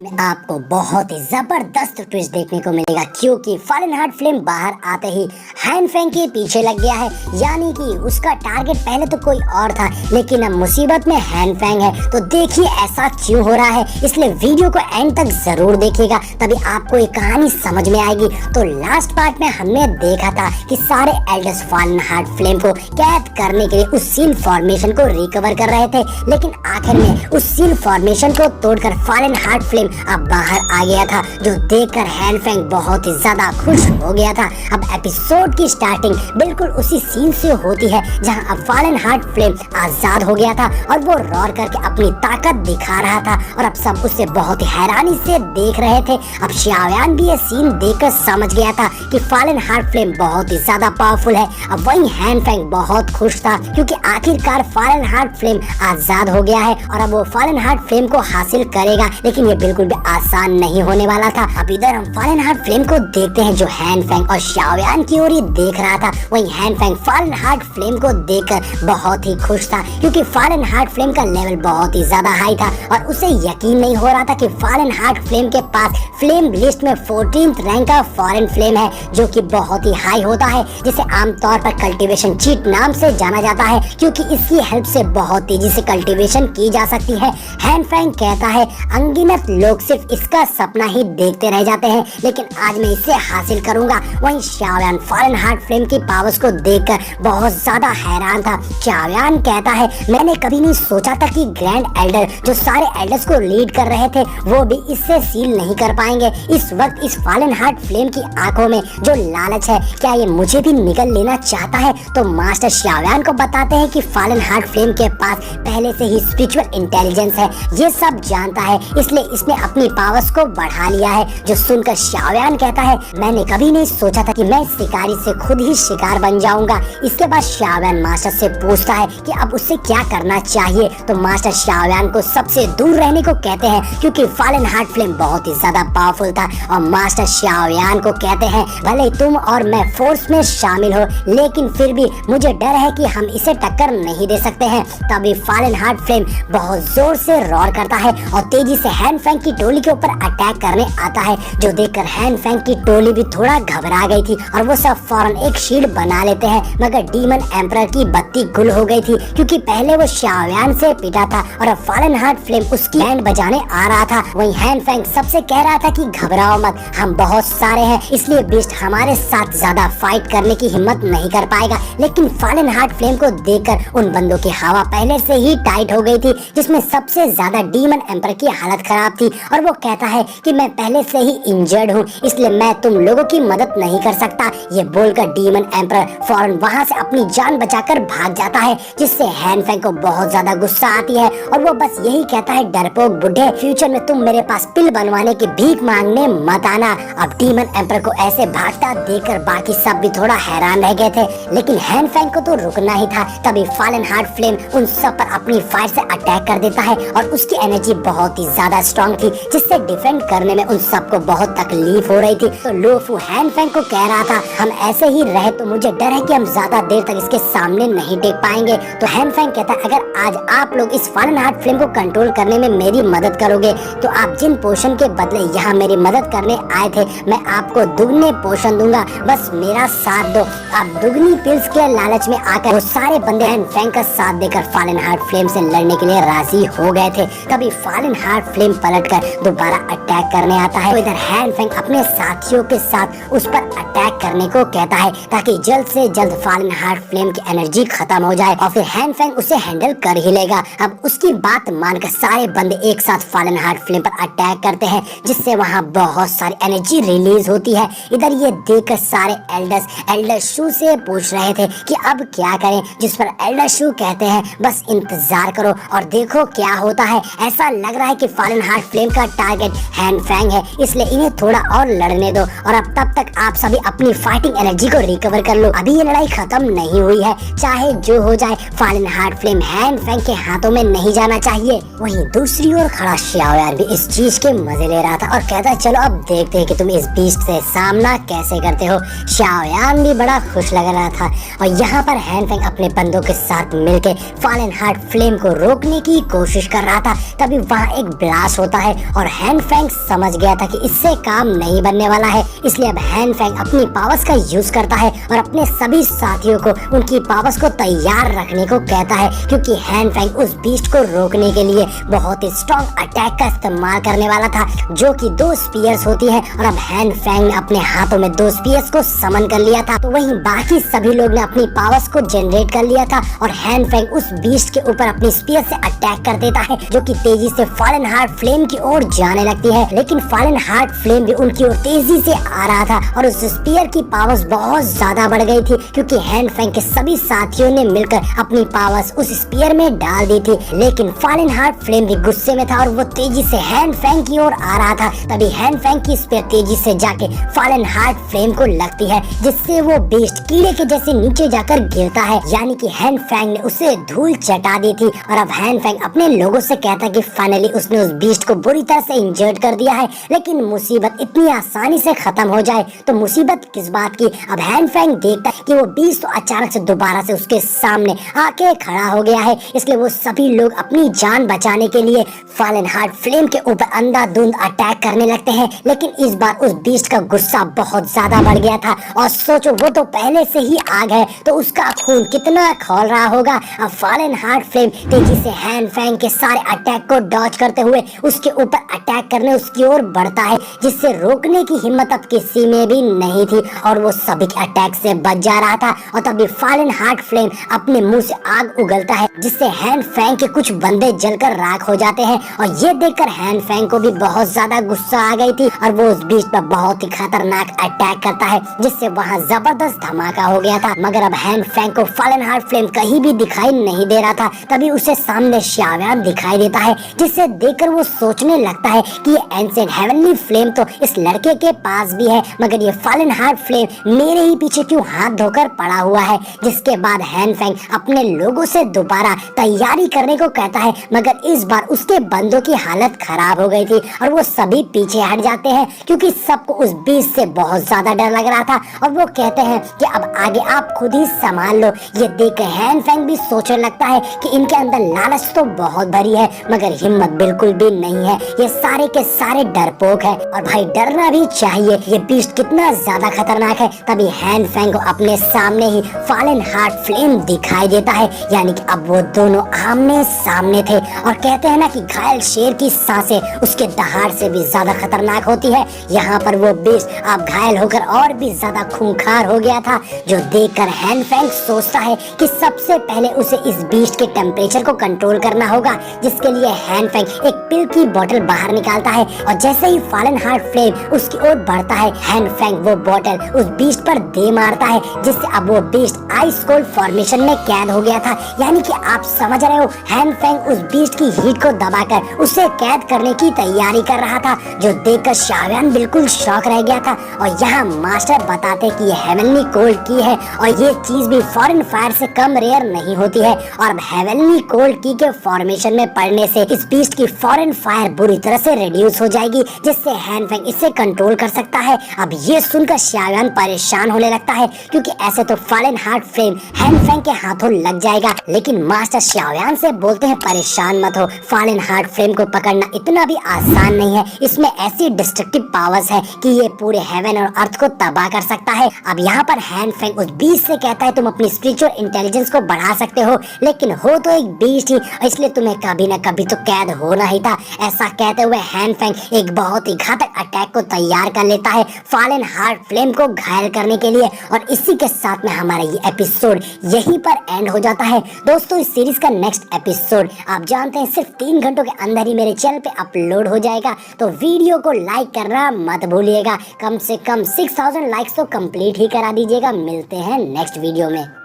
में आपको बहुत ही जबरदस्त ट्विस्ट देखने को मिलेगा क्योंकि फॉलन हार्ट फ्लेम बाहर आते ही हैन फैंग के पीछे लग गया है। यानी कि उसका टारगेट पहले तो कोई और था लेकिन अब मुसीबत में हैन फैंग है। तो देखिए ऐसा क्यों हो रहा है, इसलिए वीडियो को एंड तक जरूर देखिएगा तभी आपको ये कहानी समझ में आएगी। तो लास्ट पार्ट में हमने देखा था कि सारे एल्डर्स फॉलन हार्ट फ्लेम को कैद करने के लिए उस सील फॉर्मेशन को रिकवर कर रहे थे, लेकिन आखिर में उस सील फॉर्मेशन को तोड़कर फॉलन हार्ट फ्लेम अब बाहर आ गया था, जो देखकर हैन फैंग बहुत ही ज्यादा खुश हो गया था। अब एपिसोड की स्टार्टिंग बिल्कुल उसी सीन से होती है जहां अब फॉलन हार्ट फ्लेम आजाद हो गया था और वो रोर करके अपनी ताकत दिखा रहा था और अब सब उससे बहुत ही हैरानी से देख रहे थे। अब xiaoyan भी ये सीन देखकर समझ गया था कि फॉलन हार्ट फ्लेम बहुत ही ज्यादा पावरफुल है। अब वही हैन फैंग बहुत खुश था क्योंकि आखिरकार फॉलन हार्ट फ्लेम आजाद हो गया है और अब वो फॉलन हार्ट फ्लेम को हासिल करेगा, लेकिन ये बिल्कुल भी आसान नहीं होने वाला था। अब इधर हम फॉलन हार्ट फ्लेम को देखते हैं जो हैन फैंग और xiaoyan की ओर ही देख रहा था। वहीं हैन फैंग फॉलन हार्ट फ्लेम को देखकर बहुत ही खुश था क्योंकि फॉलन हार्ट फ्लेम का लेवल बहुत ही ज्यादा हाई था और उसे यकीन नहीं हो रहा था कि फॉलन हार्ट फ्लेम के पास फ्लेम लिस्ट में 14th रैंक का फॉरेन फ्लेम है, जो कि बहुत ही हाई होता है, जिसे आमतौर पर कल्टीवेशन चीट नाम से जाना जाता है क्योंकि इसकी हेल्प से बहुत तेजी से कल्टीवेशन की जा सकती है। हैन फैंग कहता है अनगिनत लोग सिर्फ इसका सपना ही देखते रह जाते हैं, लेकिन आज मैं इसे हासिल करूंगा। वहीं xiaoyan फॉलन हार्ट फ्लेम की पावर्स को देखकर बहुत ज्यादा हैरान था। xiaoyan कहता है मैंने कभी नहीं सोचा था कि ग्रैंड एल्डर जो सारे एल्डर्स को लीड कर रहे थे वो भी इससे सील नहीं कर पाएंगे। इस वक्त इस फॉलन हार्ट फ्लेम की आंखों में जो लालच है, क्या ये मुझे भी निगल लेना चाहता है? तो मास्टर xiaoyan को बताते हैं कि फॉलन हार्ट फ्लेम के पास पहले से ही स्पिरिचुअल इंटेलिजेंस है, ये सब जानता है, इसलिए इसने अपनी पावर्स को बढ़ा लिया है। जो सुनकर xiaoyan कहता है मैंने कभी नहीं सोचा था कि मैं शिकारी से खुद ही शिकार बन जाऊंगा। इसके बाद xiaoyan मास्टर से पूछता है कि अब उससे क्या करना चाहिए। तो मास्टर xiaoyan को सबसे दूर रहने को कहते हैं क्योंकि फॉलन हार्ट फ्लेम बहुत ही ज्यादा पावरफुल था और मास्टर xiaoyan को कहते हैं भले तुम और मैं फोर्स में शामिल हो, लेकिन फिर भी मुझे डर है कि हम इसे टक्कर नहीं दे सकते हैं। तभी फॉलन हार्ट फ्लेम बहुत जोर से रोर करता है और तेजी से हैन फैंग की टोली के ऊपर अटैक करने आता है, जो देखकर हैन फैंग की टोली भी थोड़ा घबरा गई थी और वो सब फौरन एक शील्ड बना लेते हैं। मगर डीमन एम्परर की बत्ती गुल हो गई थी क्योंकि पहले वो xiaoyan से पिटा था और अब फॉलन हार्ट फ्लेम उसकी बैंड बजाने आ रहा था। वहीं हैन फैंग सबसे कह रहा था कि घबराओ मत, हम बहुत सारे हैं, इसलिए बीस्ट हमारे साथ ज्यादा फाइट करने की हिम्मत नहीं कर पाएगा। लेकिन फॉलन हार्ट फ्लेम को देखकर उन बंदों की हवा पहले से ही टाइट हो गई थी, जिसमें सबसे ज्यादा डीमन एम्परर की हालत खराब थी और वो कहता है कि मैं पहले से ही इंजर्ड हूँ, इसलिए मैं तुम लोगों की मदद नहीं कर सकता। ये बोलकर डीमन एम्परर फौरन वहाँ से अपनी जान बचाकर भाग जाता है, जिससे हैन फैंग को बहुत ज्यादा गुस्सा आती है और वो बस यही कहता है डरपोक बुढ़े, फ्यूचर में तुम मेरे पास पिल बनवाने की भीख मांगने मत आना। अब डीमन एम्परर को ऐसे भागता देखकर बाकी सब भी थोड़ा हैरान रह गए थे, लेकिन हैन फैंग को तो रुकना ही था। तभी फॉलन हार्ट फ्लेम उन सब पर अपनी फायर से अटैक कर देता है और उसकी एनर्जी बहुत ही ज्यादा स्ट्रॉन्ग थी, जिससे डिफेंड करने में उन सबको बहुत तकलीफ हो रही थी। तो लोफू हैन फैंग को कह रहा था हम ऐसे ही रहे तो मुझे डर है कि हम ज्यादा देर तक इसके सामने नहीं टेक पाएंगे। तो हैन फैंग कहता अगर आज आप लोग इस फॉलन हार्ट फ्लेम को कंट्रोल करने में मेरी मदद करोगे तो आप जिन पोषण के बदले यहाँ मेरी मदद करने आए थे मैं आपको दुगने पोषण दूंगा, बस मेरा साथ दो। आप दुगनी पिल्स के लालच में आकर वो सारे बंदे हैन फैंग का साथ देकर फॉलन हार्ट फ्लेम से लड़ने के लिए राजी हो गए थे। तभी फॉलन हार्ट फ्लेम पलटकर दोबारा अटैक करने आता है। तो इधर हैन फैंग अपने साथियों के साथ उस पर अटैक करने को कहता है ताकि जल्द से जल्द फॉलन हार्ट फ्लेम की एनर्जी खत्म हो जाए और फिर हैन फैंग उसे हैंडल कर ही लेगा। अब उसकी बात मानकर सारे बंदे एक साथ फॉलन हार्ट फ्लेम पर अटैक करते हैं, जिससे वहाँ बहुत सारी एनर्जी रिलीज होती है। इधर ये देखकर सारे एल्डर्स एल्डर शू से पूछ रहे थे कि अब क्या करें, जिस पर एल्डर शू कहते हैं बस इंतजार करो और देखो क्या होता है। ऐसा लग रहा है कि फॉलन हार्ट फ्लेम का टारगेट हैन फैंग है, इसलिए इन्हें थोड़ा और लड़ने दो और अब तब तक आप सभी अपनी फाइटिंग एनर्जी को रिकवर कर लो। अभी ये लड़ाई खत्म नहीं हुई है, चाहे जो हो जाए फॉलन हार्ट फ्लेम हैन फैंग के हाथों में नहीं जाना चाहिए। वहीं दूसरी ओर खड़ा xiaoyan भी इस चीज के मजे ले रहा था और कहता है चलो अब देखते हैं कि तुम इस बीस्ट से सामना कैसे करते हो। xiaoyan भी बड़ा खुश लग रहा था और यहाँ पर हैन फैंग अपने बंदों के साथ मिलकर फॉलन हार्ट फ्लेम को रोकने की कोशिश कर रहा था। तभी वहाँ एक ब्लास्ट होता है और हैन फैंग समझ गया था कि इससे काम नहीं बनने वाला है, इसलिए अब हैन फैंग अपनी पावर्स का यूज करता है और अपने सभी साथियों को उनकी पावर्स को तैयार रखने को कहता है, क्योंकि हैन फैंग उस बीस्ट को रोकने के लिए बहुत ही स्ट्रॉन्ग अटैक का इस्तेमाल करने वाला था, जो कि 2 स्पीयर्स होती है। और अब हैन फैंग ने अपने हाथों में 2 स्पीयर्स को समन कर लिया था, तो वहीं बाकी सभी लोग ने अपनी पावर्स को जनरेट कर लिया था और हैन फैंग उस बीस्ट के ऊपर अपनी स्पीयर से अटैक कर देता है, जो कि तेजी से फॉलन हार्ट फ्लेम की ओर जाने लगती है। लेकिन फॉलन हार्ट फ्लेम भी उनकी ओर तेजी से आ रहा था और उस स्पीयर की पावर्स बहुत ज्यादा बढ़ गई थी, क्योंकि हैन फैंग के सभी साथियों ने मिलकर अपनी पावर्स उस स्पीयर में डाल दी थी। लेकिन फॉलन हार्ट फ्लेम भी गुस्से में था और वो तेजी से हैन फैंग की ओर आ रहा था। तभी हैन फैंग की स्पीयर तेजी से जाके फॉलन हार्ट फ्लेम को लगती है, जिससे वो बीस्ट कीड़े के जैसे नीचे जाकर गिरता है, यानी कि हैन फैंग ने उसे धूल चटा दी थी। और अब हैन फैंग अपने लोगों से कहता है कि फाइनली उसने उस बीस्ट को बुरी तरह से इंजर्ड कर दिया है, लेकिन मुसीबत इतनी आसानी से खत्म हो जाए तो मुसीबत किस बात की। अब हैन फैंग देखता है कि वो बीस्ट तो अचानक से दोबारा से उसके सामने आके खड़ा हो गया है, इसलिए वो सभी लोग अपनी जान बचाने के लिए फॉलन हार्ट फ्लेम के ऊपर अंधाधुंध अटैक करने लगते हैं। लेकिन इस बार उस बीस्ट का गुस्सा बहुत ज्यादा बढ़ गया था और सोचो वो तो पहले से ही आग है, तो उसका खून कितना खौल रहा होगा। अब फॉलन हार्ट फ्लेम तेजी से हैन फैंग के सारे अटैक को डॉज करते हुए उसके ऊपर अटैक करने उसकी ओर बढ़ता है, जिससे रोकने की हिम्मत अब किसी में भी नहीं थी और वो सभी के अटैक से बच जा रहा था। और तभी फॉलन हार्ट फ्लेम अपने मुंह से आग उगलता है, जिससे हैन फैंग के कुछ बंदे जलकर राख हो जाते हैं। और ये देखकर हैन फैंग को भी बहुत ज्यादा गुस्सा आ गई थी और वो उस बीच पर बहुत ही खतरनाक अटैक करता है, जिससे वहाँ जबरदस्त धमाका हो गया था। मगर अब हैन फैंग को फॉलन हार्ट फ्लेम कहीं भी दिखाई नहीं दे रहा था। तभी उसे सामने शाव्यान दिखाई देता है, जिसे देखकर वो सोचने लगता है कि ये एंशिएंट हेवनली फ्लेम तो इस लड़के के पास भी है, मगर ये फॉलन हार्ट फ्लेम मेरे ही पीछे क्यों हाथ धोकर पड़ा हुआ है। जिसके बाद हैन फैंग अपने लोगों से दोबारा तैयारी करने को कहता है, मगर इस बार उसके बंदों की हालत खराब हो गई थी और वो सभी पीछे हट जाते हैं, क्योंकि सबको उस बीस्ट से बहुत ज्यादा डर लग रहा था। और वो कहते हैं कि अब आगे आप खुद ही संभाल लो। ये देख हैन फैंग भी सोचने लगता है कि इनके अंदर लालच तो बहुत भरी है, मगर हिम्मत बिल्कुल भी नहीं है। ये सारे के सारे डरपोक है और भाई डरना भी चाहिए, ये बीस्ट कितना ज्यादा खतरनाक है। तभी हैन फैंग को अपने सामने ही फॉलन हार्ट फ्लेम दिखाई देता है, यानी कि अब वो दोनों आमने सामने थे। और कहते हैं ना कि घायल शेर की सांसें उसके दहाड़ से भी ज्यादा खतरनाक होती है। यहाँ पर वो बीस्ट अब घायल होकर और भी ज्यादा खूंखार हो गया था, जो देखकर हैन फैंग सोचता है कि सबसे पहले उसे इस बीस्ट के टेम्परेचर को कंट्रोल करना होगा, जिसके लिए हैन फैंग एक पिल की बोतल बाहर निकालता है और जैसे ही फॉलन हार्ट फ्लेम उसकी ओर बढ़ता है, हैन फैंग वो बोतल उस बीस्ट पर दे मारता है, जिससे अब वो बीस्ट आइस कोल्ड फॉर्मेशन में कैद हो गया था। यानी कि आप समझ रहे हो, हैन फैंग उस बीस्ट की हीट को दबाकर उसे कैद करने की तैयारी कर रहा था, जो देखकर शाव्यान बिल्कुल शॉक रह गया था। और यहाँ मास्टर बताते कि ये हेवनली कोल्ड की है और ये चीज भी फॉरेन फायर से कम रेयर नहीं होती है। और अब हेवनली कोल्ड की के फॉर्मेशन में पड़ने से इस बीस्ट की फॉरेन फायर बुरी तरह से रिड्यूस हो जाएगी, जिससे हैन फैंग इसे कंट्रोल कर सकता है। अब ये सुनकर शाव्यान परेशान होने लगता है, क्योंकि ऐसे तो फॉलन हार्ट फ्लेम हैन फैंग के हाथों लग जाएगा। लेकिन मास्टर शाव्यान से बोलते हैं परेशान मत हो, फॉलन हार्ट फ्लेम को पकड़ना इतना भी आसान नहीं है, इसमें ऐसी डिस्ट्रक्टिव पावर्स है कि ये पूरे हेवन और अर्थ को तबाह कर सकता है। अब यहाँ पर हैन फैंग उस बीस्ट से कहता है तुम अपनी स्पिरिचुअल इंटेलिजेंस को बढ़ा सकते हो, लेकिन हो तो एक बीस्ट ही, इसलिए तुम्हें कभी न कभी तो कैद होना ही था। ऐसा कहते हुए हैन फैंग एक बहुत ही घातक अटैक को तैयार कर लेता है फॉलन हार्ट फ्लेम को घायल करने के लिए। और इसी के साथ में हमारा ये एपिसोड यहीं पर एंड हो जाता है। दोस्तों इस सीरीज का नेक्स्ट एपिसोड आप जानते हैं सिर्फ 3 घंटों के अंदर ही मेरे चैनल पे अपलोड हो जाएगा, तो वीडियो को लाइक करना मत भूलिएगा। कम से कम 6000 लाइक्स तो कंप्लीट ही करा दीजिएगा। मिलते हैं नेक्स्ट वीडियो में।